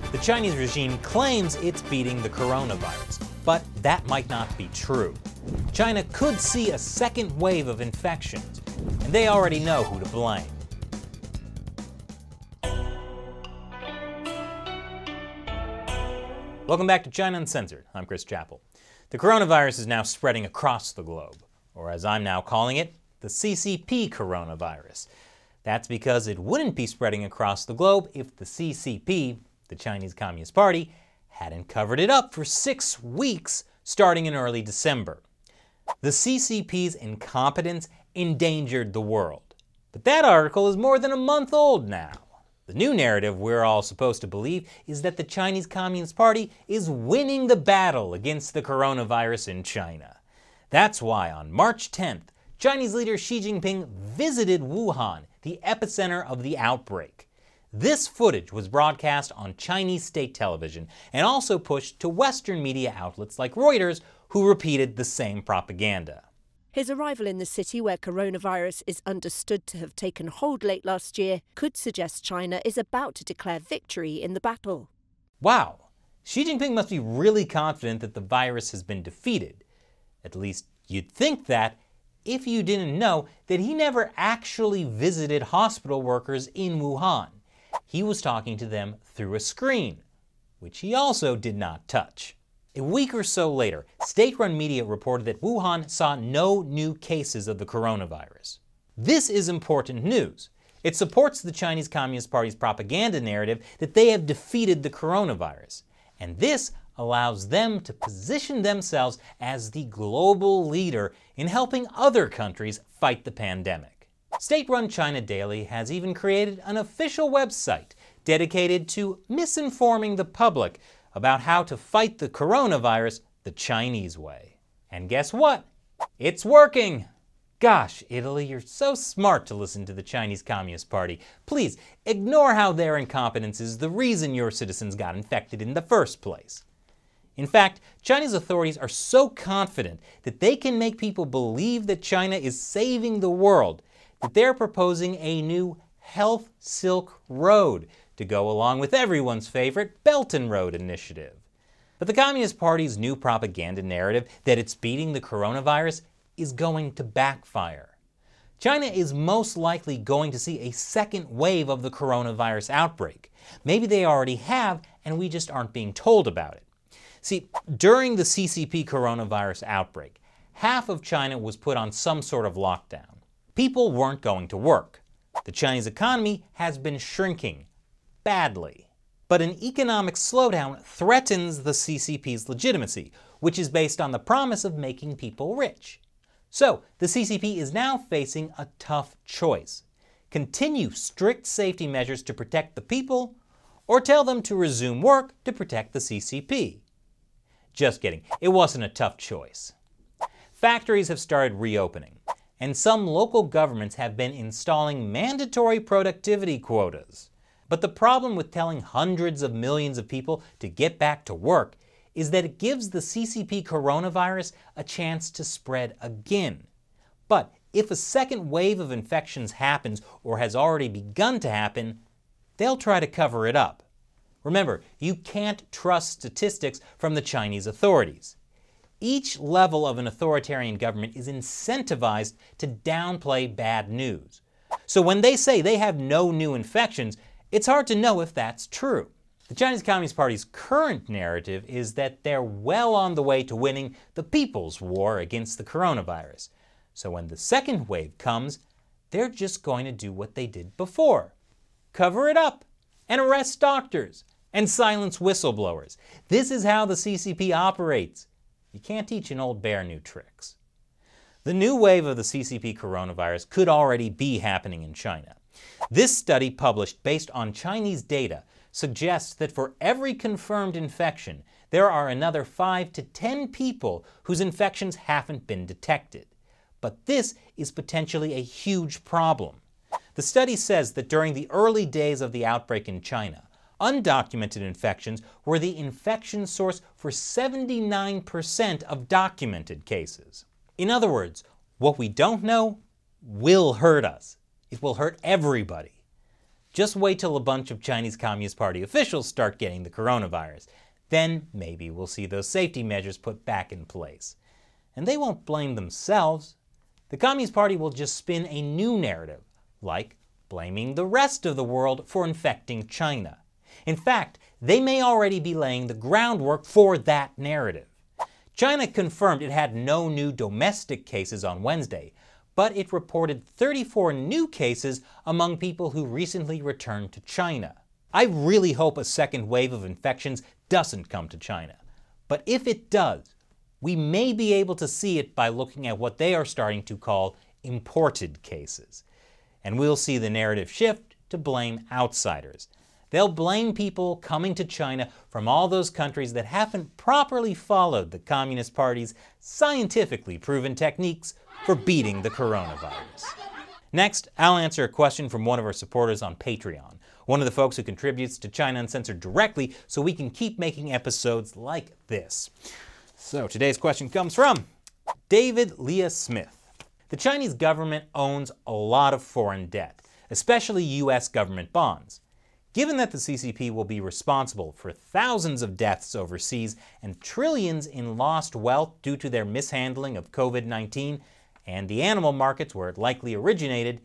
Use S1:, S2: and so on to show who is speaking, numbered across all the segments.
S1: The Chinese regime claims it's beating the coronavirus, but that might not be true. China could see a second wave of infections, and they already know who to blame. Welcome back to China Uncensored. I'm Chris Chappell. The coronavirus is now spreading across the globe, or as I'm now calling it, the CCP coronavirus. That's because it wouldn't be spreading across the globe if the CCP, the Chinese Communist Party, hadn't covered it up for 6 weeks starting in early December. The CCP's incompetence endangered the world. But that article is more than a month old now. The new narrative we're all supposed to believe is that the Chinese Communist Party is winning the battle against the coronavirus in China. That's why on March 10th, Chinese leader Xi Jinping visited Wuhan, the epicenter of the outbreak. This footage was broadcast on Chinese state television and also pushed to Western media outlets like Reuters, who repeated the same propaganda.
S2: His arrival in the city where coronavirus is understood to have taken hold late last year could suggest China is about to declare victory in the battle.
S1: Wow, Xi Jinping must be really confident that the virus has been defeated. At least you'd think that if you didn't know that he never actually visited hospital workers in Wuhan. He was talking to them through a screen, which he also did not touch. A week or so later, state-run media reported that Wuhan saw no new cases of the coronavirus. This is important news. It supports the Chinese Communist Party's propaganda narrative that they have defeated the coronavirus. And this allows them to position themselves as the global leader in helping other countries fight the pandemic. State-run China Daily has even created an official website dedicated to misinforming the public about how to fight the coronavirus the Chinese way. And guess what? It's working! Gosh, Italy, you're so smart to listen to the Chinese Communist Party. Please, ignore how their incompetence is the reason your citizens got infected in the first place. In fact, Chinese authorities are so confident that they can make people believe that China is saving the world that they're proposing a new Health Silk Road to go along with everyone's favorite Belt and Road initiative. But the Communist Party's new propaganda narrative that it's beating the coronavirus is going to backfire. China is most likely going to see a second wave of the coronavirus outbreak. Maybe they already have, and we just aren't being told about it. See, during the CCP coronavirus outbreak, half of China was put on some sort of lockdown. People weren't going to work. The Chinese economy has been shrinking badly. But an economic slowdown threatens the CCP's legitimacy, which is based on the promise of making people rich. So, the CCP is now facing a tough choice. Continue strict safety measures to protect the people, or tell them to resume work to protect the CCP. Just kidding, it wasn't a tough choice. Factories have started reopening, and some local governments have been installing mandatory productivity quotas. But the problem with telling hundreds of millions of people to get back to work is that it gives the CCP coronavirus a chance to spread again. But if a second wave of infections happens or has already begun to happen, they'll try to cover it up. Remember, you can't trust statistics from the Chinese authorities. Each level of an authoritarian government is incentivized to downplay bad news. So when they say they have no new infections, it's hard to know if that's true. The Chinese Communist Party's current narrative is that they're well on the way to winning the people's war against the coronavirus. So when the second wave comes, they're just going to do what they did before. Cover it up, and arrest doctors, and silence whistleblowers. This is how the CCP operates. You can't teach an old bear new tricks. The new wave of the CCP coronavirus could already be happening in China. This study, published based on Chinese data, suggests that for every confirmed infection, there are another 5 to 10 people whose infections haven't been detected. But this is potentially a huge problem. The study says that during the early days of the outbreak in China, undocumented infections were the infection source for 79% of documented cases. In other words, what we don't know will hurt us. It will hurt everybody. Just wait till a bunch of Chinese Communist Party officials start getting the coronavirus. Then maybe we'll see those safety measures put back in place. And they won't blame themselves. The Communist Party will just spin a new narrative, like blaming the rest of the world for infecting China. In fact, they may already be laying the groundwork for that narrative. China confirmed it had no new domestic cases on Wednesday, but it reported 34 new cases among people who recently returned to China. I really hope a second wave of infections doesn't come to China. But if it does, we may be able to see it by looking at what they are starting to call imported cases. And we'll see the narrative shift to blame outsiders. They'll blame people coming to China from all those countries that haven't properly followed the Communist Party's scientifically proven techniques for beating the coronavirus. Next, I'll answer a question from one of our supporters on Patreon, one of the folks who contributes to China Uncensored directly so we can keep making episodes like this. So today's question comes from David Leah Smith. The Chinese government owns a lot of foreign debt, especially US government bonds. Given that the CCP will be responsible for thousands of deaths overseas and trillions in lost wealth due to their mishandling of COVID-19 and the animal markets where it likely originated,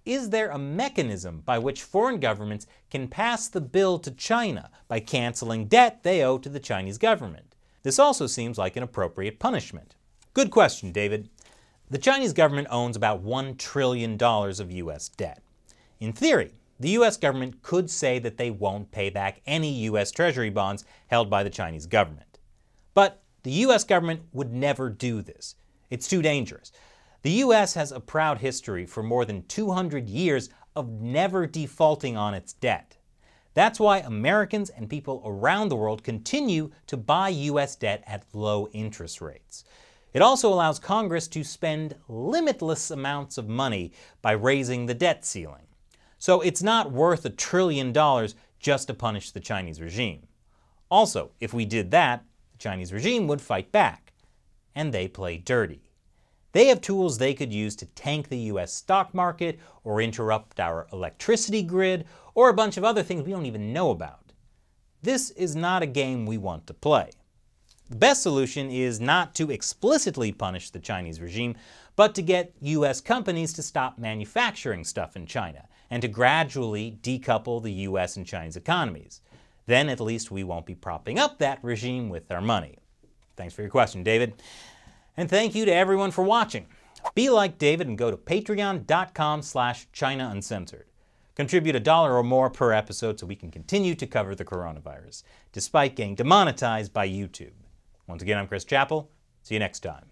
S1: is there a mechanism by which foreign governments can pass the bill to China by canceling debt they owe to the Chinese government? This also seems like an appropriate punishment. Good question, David. The Chinese government owns about $1 trillion of US debt. In theory, the US government could say that they won't pay back any US Treasury bonds held by the Chinese government. But the US government would never do this. It's too dangerous. The US has a proud history for more than 200 years of never defaulting on its debt. That's why Americans and people around the world continue to buy US debt at low interest rates. It also allows Congress to spend limitless amounts of money by raising the debt ceiling. So it's not worth $1 trillion just to punish the Chinese regime. Also, if we did that, the Chinese regime would fight back. And they play dirty. They have tools they could use to tank the US stock market, or interrupt our electricity grid, or a bunch of other things we don't even know about. This is not a game we want to play. The best solution is not to explicitly punish the Chinese regime, but to get US companies to stop manufacturing stuff in China, and to gradually decouple the US and Chinese economies. Then at least we won't be propping up that regime with our money. Thanks for your question, David. And thank you to everyone for watching. Be like David and go to patreon.com/ChinaUncensored. Contribute $1 or more per episode so we can continue to cover the coronavirus, despite getting demonetized by YouTube. Once again, I'm Chris Chappell. See you next time.